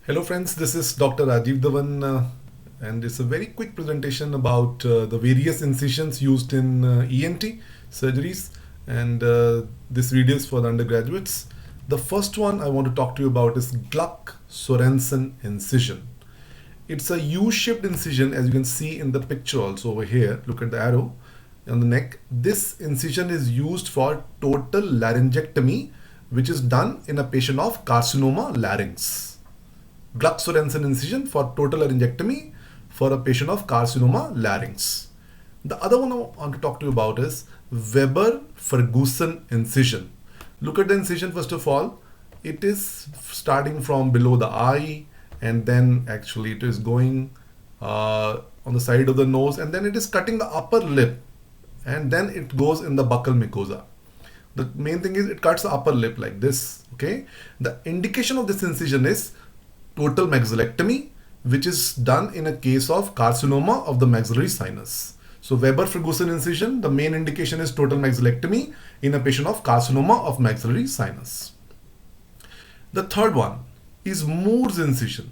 Hello friends, this is Dr. Rajiv Dhawan and it's a very quick presentation about the various incisions used in ENT surgeries and this video is for the undergraduates. The first one I want to talk to you about is Gluck-Sorensen incision. It's a U-shaped incision as you can see in the picture also over here. Look at the arrow on the neck. This incision is used for total laryngectomy which is done in a patient of carcinoma larynx. Gluck-Sorensen incision for total laryngectomy for a patient of carcinoma larynx. The other one I want to talk to you about is Weber-Ferguson incision. Look at the incision first of all. It is starting from below the eye and then actually it is going on the side of the nose and then it is cutting the upper lip and then it goes in the buccal mucosa. The main thing is it cuts the upper lip like this. Okay. The indication of this incision is total maxillectomy, which is done in a case of carcinoma of the maxillary sinus. So Weber-Ferguson incision, the main indication is total maxillectomy in a patient of carcinoma of maxillary sinus. The third one is Moore's incision,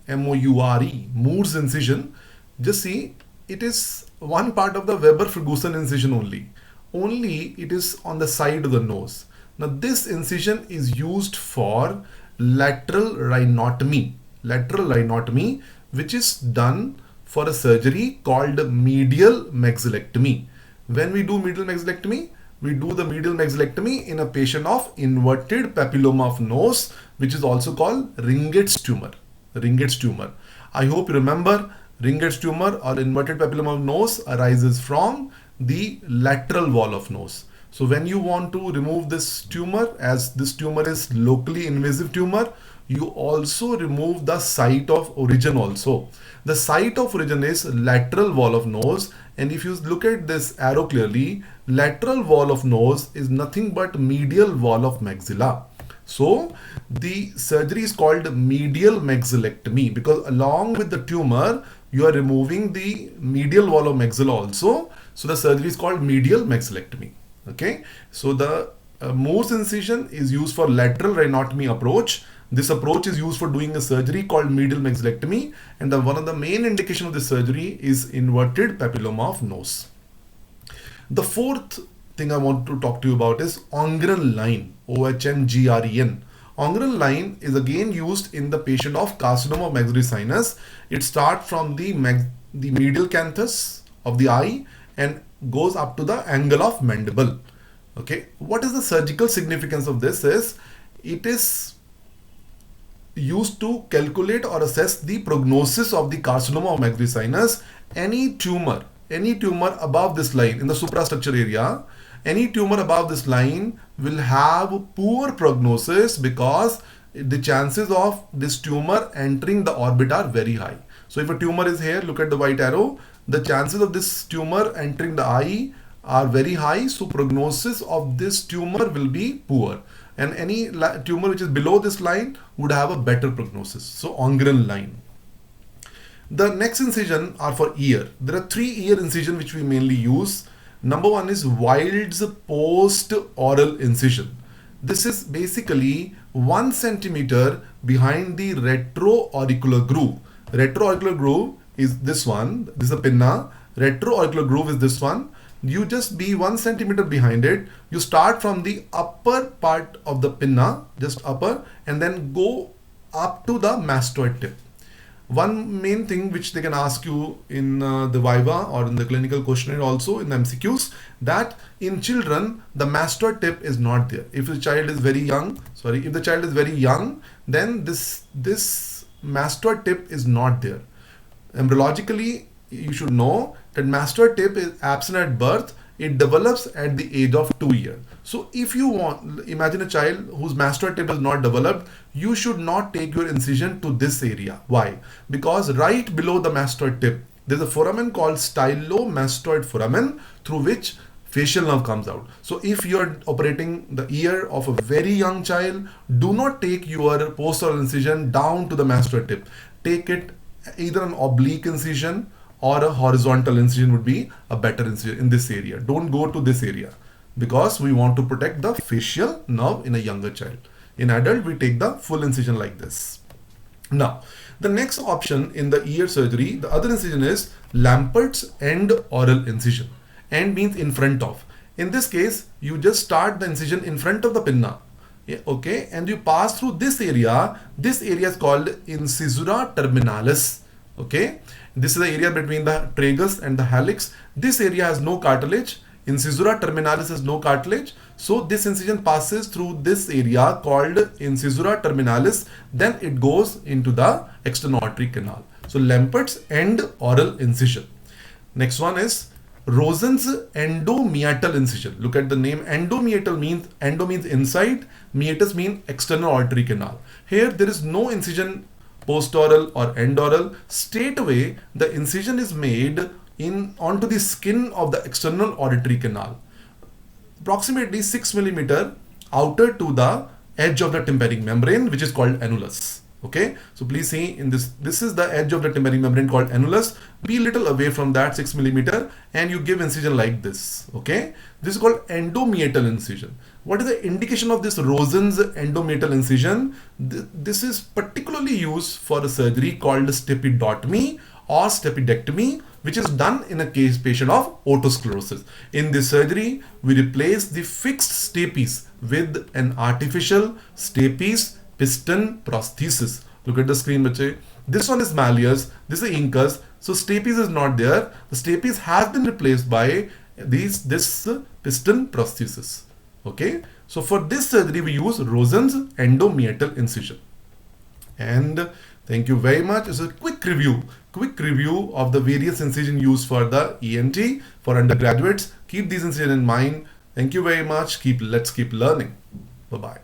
M-O-U-R-E, Moore's incision. Just see, it is one part of the Weber-Ferguson incision only. Only it is on the side of the nose. Now this incision is used for lateral rhinotomy, which is done for a surgery called medial maxillectomy. When we do medial maxillectomy, we do the medial maxillectomy in a patient of inverted papilloma of nose, which is also called Ringet's tumor. I hope you remember Ringet's tumor or inverted papilloma of nose arises from the lateral wall of nose. So when you want to remove this tumor, as this tumor is locally invasive tumor, you also remove the site of origin also. The site of origin is lateral wall of nose, and if you look at this arrow clearly, lateral wall of nose is nothing but medial wall of maxilla. So the surgery is called medial maxillectomy because along with the tumor, you are removing the medial wall of maxilla also. So the surgery is called medial maxillectomy. Okay, so the Moore's incision is used for lateral rhinotomy approach. This approach is used for doing a surgery called medial maxillectomy, and one of the main indication of this surgery is inverted papilloma of nose. The fourth thing I want to talk to you about is Ongren line, OHNGREN. Ongren line is again used in the patient of carcinoma of maxillary sinus. It starts from the medial canthus of the eye and goes up to the angle of mandible. Okay, what is the surgical significance of this is it is used to calculate or assess the prognosis of the carcinoma of maxillary sinus. Any tumor above this line in the suprastructure area, any tumor above this line will have poor prognosis because the chances of this tumor entering the orbit are very high. So if a tumor is here, look at the white arrow, the chances of this tumor entering the eye are very high, so prognosis of this tumor will be poor, and any tumor which is below this line would have a better prognosis. So Ongren line. The next incision are for ear. There are three ear incision which we mainly use. Number one is Wild's post-oral incision. This is basically 1 centimeter behind the retroauricular groove. Retroauricular groove is this one. This is a pinna. Retroauricular groove is this one. You just be 1 centimeter behind it. You start from the upper part of the pinna, just upper, and then go up to the mastoid tip. One main thing which they can ask you in the Viva or in the clinical questionnaire also in the MCQs, that in children the mastoid tip is not there. If the child is very young, then this mastoid tip is not there. Embryologically, you should know that mastoid tip is absent at birth. It develops at the age of 2 years. So if you want, imagine a child whose mastoid tip is not developed, you should not take your incision to this area. Why? Because right below the mastoid tip, there's a foramen called stylomastoid foramen through which facial nerve comes out. So if you're operating the ear of a very young child, do not take your post-oral incision down to the mastoid tip. Take it either an oblique incision or a horizontal incision would be a better incision in this area. Don't go to this area because we want to protect the facial nerve in a younger child. In adult, we take the full incision like this. Now, the next option in the ear surgery, the other incision is Lampert's end oral incision. End means in front of. In this case, you just start the incision in front of the pinna. Yeah, okay, and you pass through this area. This area is called incisura terminalis. Okay, this is the area between the tragus and the hallux. This area has no cartilage. Incisura terminalis has no cartilage. So this incision passes through this area called incisura terminalis. Then it goes into the external auditory canal. So Lampert's end oral incision. Next one is Rosen's endomeatal incision. Look at the name. Endomeatal means, endo means inside, meatus means external auditory canal. Here there is no incision postoral or endoral. Straight away the incision is made in onto the skin of the external auditory canal, approximately 6 millimeter outer to the edge of the tympanic membrane, which is called annulus. Okay, so please see in this is the edge of the tympanic membrane called annulus. Be little away from that 6 millimeter and you give incision like this. Okay, this is called endomeatal incision. What is the indication of this Rosen's endomeatal incision? This is particularly used for a surgery called stepidotomy or stapedectomy, which is done in a case patient of otosclerosis. In this surgery, we replace the fixed stapes with an artificial stapes piston prosthesis. Look at the screen, bache. This one is malleus, this is incus, so stapes is not there. The stapes has been replaced by this piston prosthesis. Okay, so for this surgery we use Rosen's endomeatal incision. And thank you very much. It's a quick review of the various incision used for the ENT for undergraduates. Keep these incision in mind. Thank you very much. Let's keep learning. Bye bye.